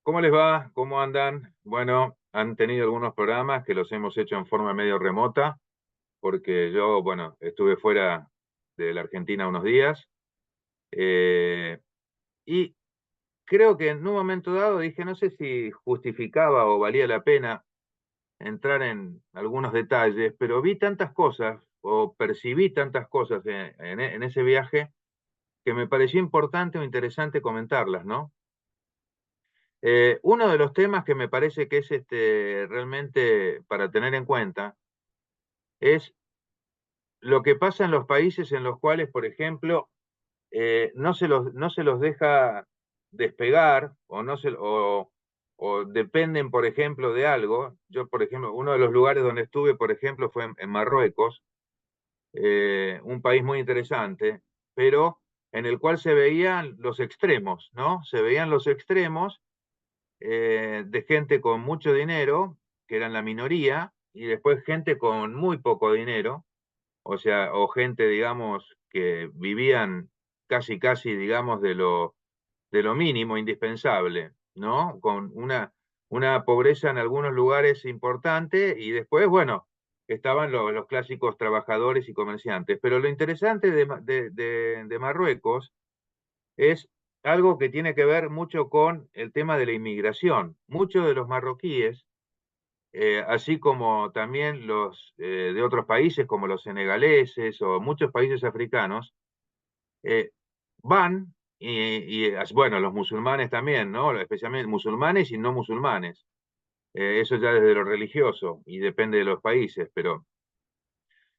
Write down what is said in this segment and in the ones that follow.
¿Cómo les va? ¿Cómo andan? Bueno, han tenido algunos programas que los hemos hecho en forma medio remota, porque yo, bueno, estuve fuera de la Argentina unos días, eh, y creo que en un momento dado dije, no sé si justificaba o valía la pena entrar en algunos detalles, pero vi tantas cosas o percibí tantas cosas en ese viaje que me pareció importante o interesante comentarlas, ¿no? Uno de los temas que me parece que es realmente para tener en cuenta es lo que pasa en los países en los cuales, por ejemplo, no se los deja despegar o dependen, por ejemplo, de algo. Yo, por ejemplo, uno de los lugares donde estuve, por ejemplo, fue en Marruecos, un país muy interesante, pero en el cual se veían los extremos, ¿no? Se veían los extremos de gente con mucho dinero, que eran la minoría, y después gente con muy poco dinero, o sea, o gente, digamos, que vivían casi, digamos, de lo mínimo indispensable, ¿no? Con una pobreza en algunos lugares importante, y después, bueno, estaban los clásicos trabajadores y comerciantes. Pero lo interesante de Marruecos es algo que tiene que ver mucho con el tema de la inmigración. Muchos de los marroquíes, así como también los de otros países como los senegaleses o muchos países africanos, eh, van bueno, los musulmanes también, ¿no? Especialmente musulmanes y no musulmanes. Eso ya desde lo religioso y depende de los países, pero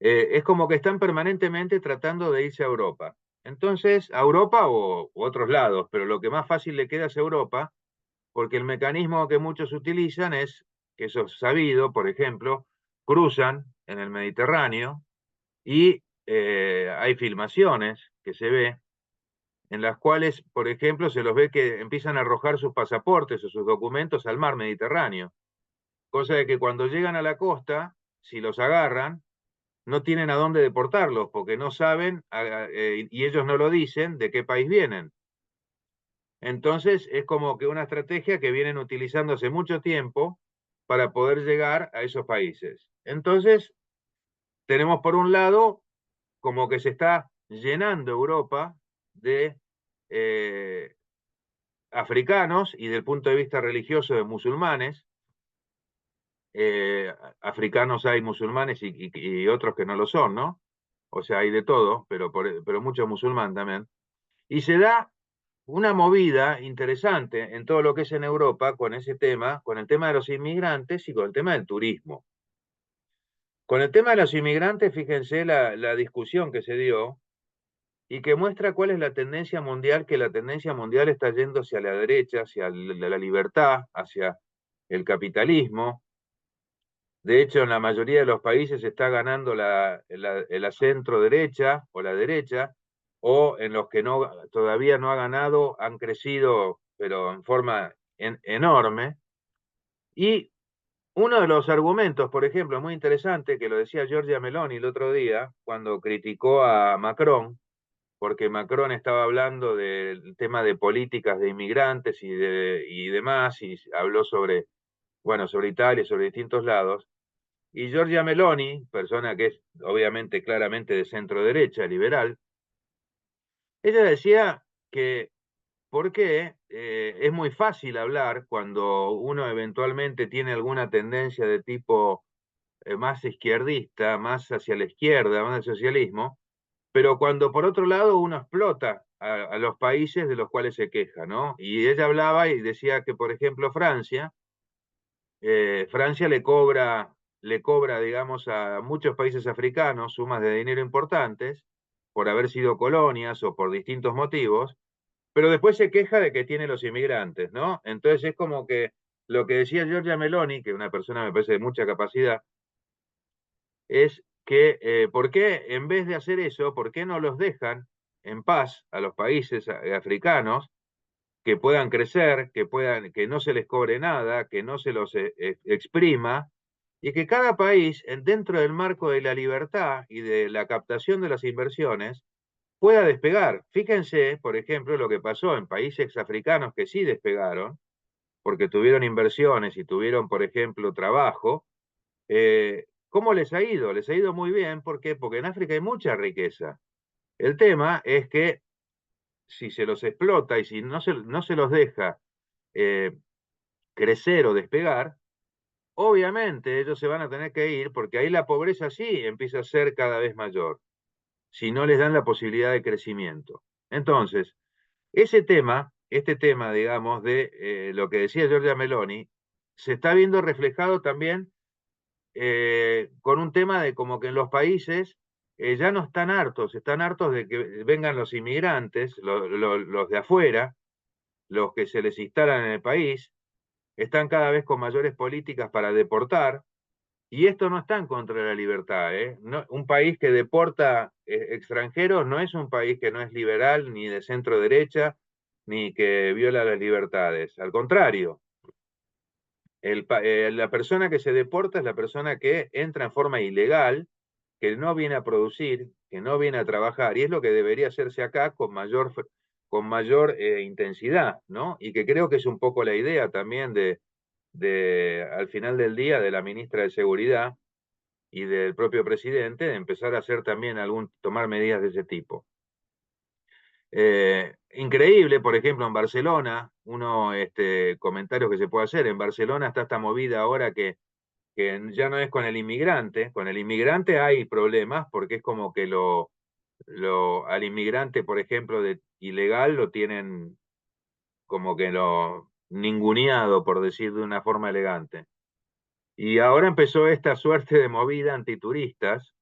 es como que están permanentemente tratando de irse a Europa. Entonces, a Europa u otros lados, pero lo que más fácil le queda es Europa, porque el mecanismo que muchos utilizan es, que eso es sabido, por ejemplo, cruzan en el Mediterráneo y hay filmaciones que se ve en las cuales, por ejemplo, se los ve que empiezan a arrojar sus pasaportes o sus documentos al mar Mediterráneo, cosa de que cuando llegan a la costa, si los agarran, no tienen a dónde deportarlos, porque no saben, y ellos no lo dicen, de qué país vienen. Entonces, es como que una estrategia que vienen utilizando hace mucho tiempo para poder llegar a esos países. Entonces, tenemos por un lado como que se está llenando Europa de eh, africanos y del punto de vista religioso de musulmanes. Africanos hay musulmanes y otros que no lo son, ¿no? O sea, hay de todo, pero mucho musulmán también. Y se da una movida interesante en todo lo que es en Europa con ese tema, con el tema de los inmigrantes y con el tema del turismo. Con el tema de los inmigrantes, fíjense la discusión que se dio y que muestra cuál es la tendencia mundial, que la tendencia mundial está yendo hacia la derecha, hacia la libertad, hacia el capitalismo. De hecho, en la mayoría de los países está ganando la centro derecha o la derecha, o en los que no, todavía no ha ganado, han crecido, pero en forma enorme. Y uno de los argumentos, por ejemplo, muy interesante, que lo decía Giorgia Meloni el otro día, cuando criticó a Macron, porque Macron estaba hablando del tema de políticas de inmigrantes y demás, y habló sobre, bueno, sobre Italia, sobre distintos lados. Y Giorgia Meloni, persona que es obviamente claramente de centro derecha, liberal, ella decía que por qué es muy fácil hablar cuando uno eventualmente tiene alguna tendencia de tipo más izquierdista, más hacia la izquierda, más al socialismo, pero cuando por otro lado uno explota a los países de los cuales se queja, ¿no? Y ella hablaba y decía que, por ejemplo, Francia le cobra, digamos, a muchos países africanos sumas de dinero importantes por haber sido colonias o por distintos motivos, pero después se queja de que tiene los inmigrantes, ¿no? Entonces es como que lo que decía Giorgia Meloni, que es una persona me parece de mucha capacidad, es que ¿por qué en vez de hacer eso, por qué no los dejan en paz a los países africanos que puedan crecer, que no se les cobre nada, que no se los exprima, y que cada país, dentro del marco de la libertad y de la captación de las inversiones, pueda despegar? Fíjense, por ejemplo, lo que pasó en países africanos que sí despegaron, porque tuvieron inversiones y tuvieron, por ejemplo, trabajo, ¿cómo les ha ido? Les ha ido muy bien, ¿por qué? Porque en África hay mucha riqueza. El tema es que si se los explota y si no se los deja eh, crecer o despegar, obviamente ellos se van a tener que ir porque ahí la pobreza sí empieza a ser cada vez mayor, si no les dan la posibilidad de crecimiento. Entonces, este tema, digamos, de lo que decía Giorgia Meloni, se está viendo reflejado también con un tema de como que en los países ya no están hartos de que vengan los inmigrantes, los de afuera, los que se les instalan en el país, están cada vez con mayores políticas para deportar, y esto no está en contra de la libertad. No, un país que deporta extranjeros no es un país que no es liberal, ni de centro derecha, ni que viola las libertades. Al contrario, la persona que se deporta es la persona que entra en forma ilegal, que no viene a producir, que no viene a trabajar, y es lo que debería hacerse acá con mayor intensidad, ¿no? Y que creo que es un poco la idea también al final del día, de la ministra de Seguridad y del propio presidente, de empezar a hacer también tomar medidas de ese tipo. Increíble, por ejemplo, en Barcelona, comentarios que se puede hacer, en Barcelona está esta movida ahora que ya no es con el inmigrante hay problemas porque es como que al inmigrante, por ejemplo, de ilegal lo tienen como que lo ninguneado, por decir de una forma elegante. Y ahora empezó esta suerte de movida antituristas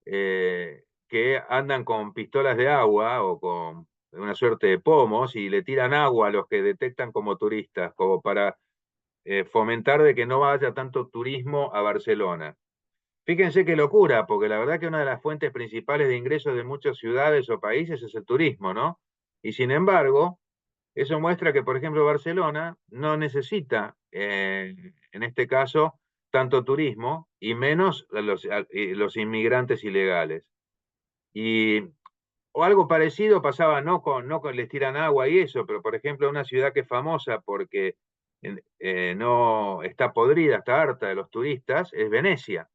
que andan con pistolas de agua o con una suerte de pomos y le tiran agua a los que detectan como turistas, como para fomentar de que no vaya tanto turismo a Barcelona. Fíjense qué locura, porque la verdad que una de las fuentes principales de ingresos de muchas ciudades o países es el turismo, ¿no? Y sin embargo, eso muestra que, por ejemplo, Barcelona no necesita, en este caso, tanto turismo y menos los inmigrantes ilegales. Y o algo parecido pasaba no con les tiran agua y eso, pero por ejemplo una ciudad que es famosa porque no está podrida, está harta de los turistas, es Venecia.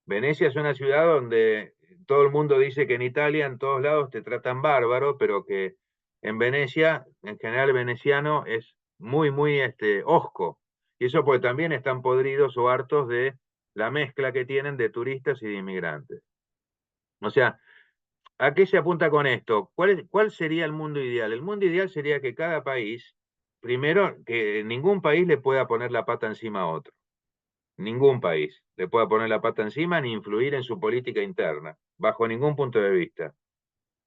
Venecia es una ciudad donde todo el mundo dice que en Italia en todos lados te tratan bárbaro, pero que en Venecia, en general el veneciano es muy, muy hosco. Y eso porque también están podridos o hartos de la mezcla que tienen de turistas y de inmigrantes. O sea, ¿a qué se apunta con esto? ¿Cuál sería el mundo ideal? El mundo ideal sería que cada país, primero, que ningún país le pueda poner la pata encima a otro. Ningún país le pueda poner la pata encima ni influir en su política interna, bajo ningún punto de vista.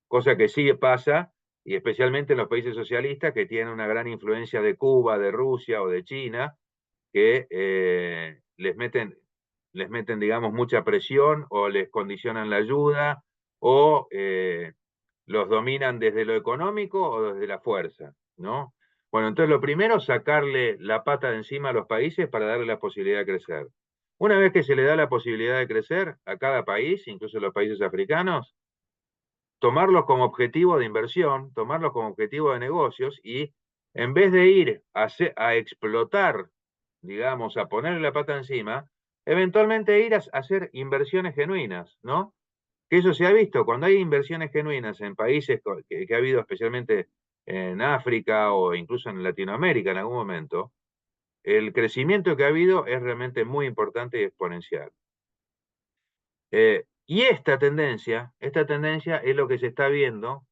Cosa que sí pasa, y especialmente en los países socialistas que tienen una gran influencia de Cuba, de Rusia o de China, que les meten, digamos, mucha presión o les condicionan la ayuda o los dominan desde lo económico o desde la fuerza, ¿no? Bueno, entonces lo primero, sacarle la pata de encima a los países para darle la posibilidad de crecer. Una vez que se le da la posibilidad de crecer a cada país, incluso los países africanos, tomarlos como objetivo de inversión, tomarlos como objetivo de negocios y en vez de ir a explotar, digamos, a ponerle la pata encima, eventualmente ir a hacer inversiones genuinas, ¿no? Que eso se ha visto, cuando hay inversiones genuinas en países que ha habido especialmente en África o incluso en Latinoamérica en algún momento, el crecimiento que ha habido es realmente muy importante y exponencial. Y esta tendencia es lo que se está viendo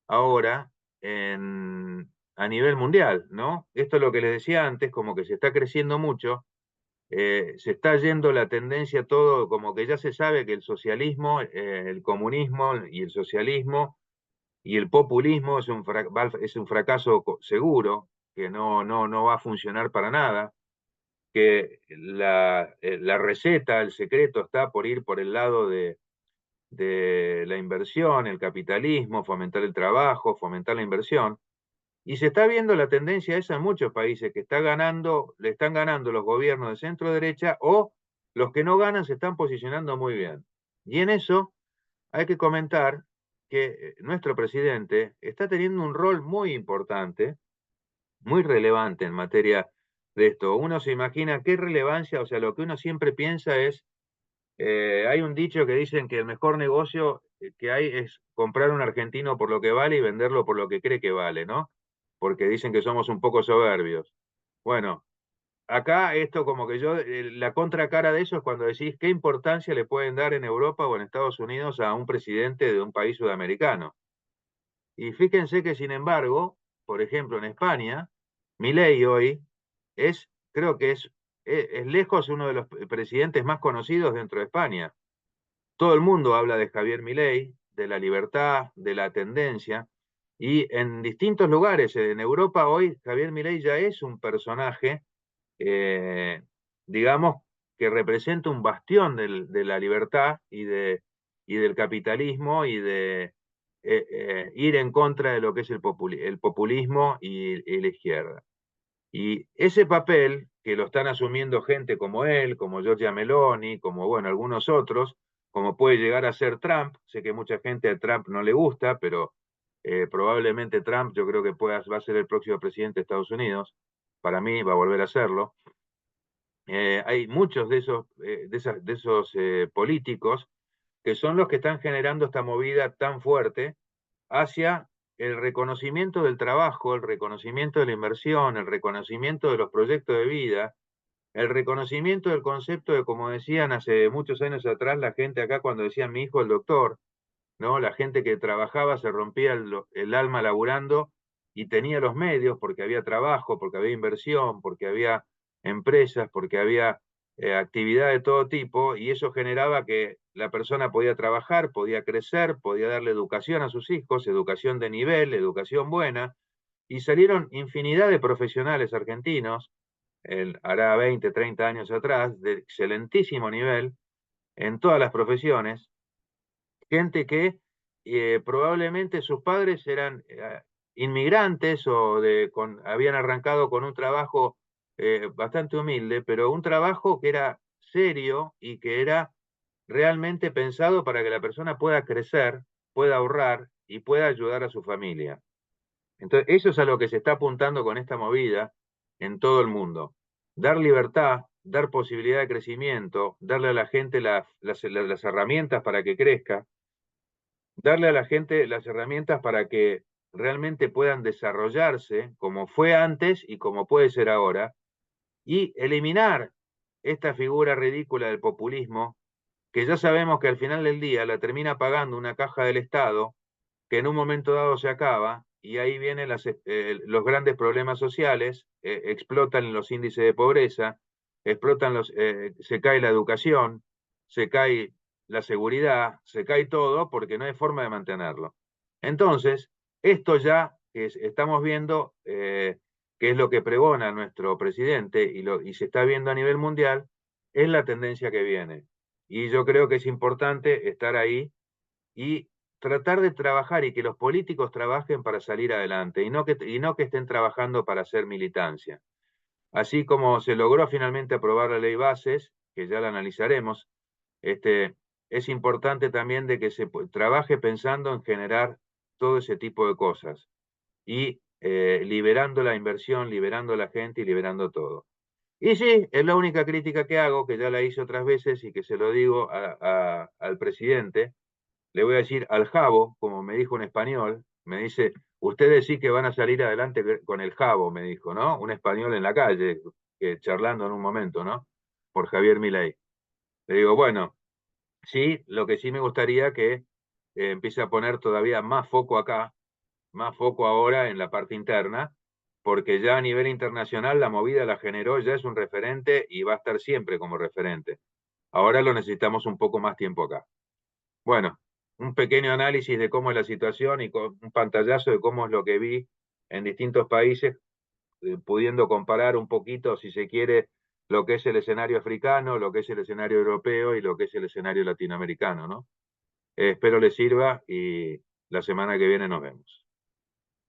ahora a nivel mundial, ¿no? Esto es lo que les decía antes, como que se está creciendo mucho, se está yendo la tendencia todo, como que ya se sabe que el socialismo, el comunismo y el socialismo y el populismo es un fracaso seguro, que no va a funcionar para nada, que la receta, el secreto está por ir por el lado de la inversión, el capitalismo, fomentar el trabajo, fomentar la inversión. Y se está viendo la tendencia esa en muchos países, que le están ganando los gobiernos de centro derecha o los que no ganan se están posicionando muy bien. Y en eso hay que comentar que nuestro presidente está teniendo un rol muy importante muy relevante en materia de esto. Uno se imagina qué relevancia, o sea, lo que uno siempre piensa es, hay un dicho que dicen que el mejor negocio que hay es comprar un argentino por lo que vale y venderlo por lo que cree que vale, ¿no? Porque dicen que somos un poco soberbios. Bueno, acá esto como que yo, la contracara de eso es cuando decís qué importancia le pueden dar en Europa o en Estados Unidos a un presidente de un país sudamericano. Y fíjense que, sin embargo, por ejemplo, en España, Milei hoy es, creo que es lejos uno de los presidentes más conocidos dentro de España. Todo el mundo habla de Javier Milei, de la libertad, de la tendencia, y en distintos lugares en Europa hoy Javier Milei ya es un personaje, eh, digamos, que representa un bastión de la libertad y del capitalismo y de ir en contra de lo que es el populismo y la izquierda. Y ese papel que lo están asumiendo gente como él, como Giorgia Meloni, como bueno, algunos otros, como puede llegar a ser Trump, sé que mucha gente a Trump no le gusta, pero probablemente Trump yo creo que va a ser el próximo presidente de Estados Unidos, para mí va a volver a serlo. Hay muchos de esos políticos que son los que están generando esta movida tan fuerte hacia el reconocimiento del trabajo, el reconocimiento de la inversión, el reconocimiento de los proyectos de vida, el reconocimiento del concepto de, como decían hace muchos años atrás la gente acá cuando decían mi hijo el doctor, ¿no? La gente que trabajaba se rompía el alma laburando y tenía los medios porque había trabajo, porque había inversión, porque había empresas, porque había actividad de todo tipo y eso generaba que la persona podía trabajar, podía crecer, podía darle educación a sus hijos, educación de nivel, educación buena, y salieron infinidad de profesionales argentinos, hará 20, 30 años atrás, de excelentísimo nivel en todas las profesiones, gente que probablemente sus padres eran inmigrantes o habían arrancado con un trabajo bastante humilde, pero un trabajo que era serio y que era realmente pensado para que la persona pueda crecer, pueda ahorrar y pueda ayudar a su familia. Entonces, eso es a lo que se está apuntando con esta movida en todo el mundo. Dar libertad, dar posibilidad de crecimiento, darle a la gente las herramientas para que crezca, darle a la gente las herramientas para que realmente puedan desarrollarse como fue antes y como puede ser ahora, y eliminar esta figura ridícula del populismo, que ya sabemos que al final del día la termina pagando una caja del Estado, que en un momento dado se acaba, y ahí vienen los grandes problemas sociales, explotan los índices de pobreza, se cae la educación, se cae la seguridad, se cae todo porque no hay forma de mantenerlo. Entonces, esto ya que estamos viendo, que es lo que pregona nuestro presidente y se está viendo a nivel mundial, es la tendencia que viene. Y yo creo que es importante estar ahí y tratar de trabajar y que los políticos trabajen para salir adelante y no que estén trabajando para hacer militancia. Así como se logró finalmente aprobar la ley bases, que ya la analizaremos, este, es importante también de que se trabaje pensando en generar todo ese tipo de cosas y liberando la inversión, liberando a la gente y liberando todo. Y sí, es la única crítica que hago, que ya la hice otras veces y que se lo digo al presidente, le voy a decir al Jabo, como me dijo en español, me dice, ustedes sí que van a salir adelante con el Jabo, me dijo, ¿no? Un español en la calle, charlando en un momento, ¿no? Por Javier Milei. Le digo, bueno, sí, lo que sí me gustaría que empiece a poner todavía más foco acá, más foco ahora en la parte interna, porque ya a nivel internacional la movida la generó, ya es un referente y va a estar siempre como referente. Ahora lo necesitamos un poco más tiempo acá. Bueno, un pequeño análisis de cómo es la situación y con un pantallazo de cómo es lo que vi en distintos países, pudiendo comparar un poquito, si se quiere, lo que es el escenario africano, lo que es el escenario europeo y lo que es el escenario latinoamericano, ¿no? Espero les sirva y la semana que viene nos vemos.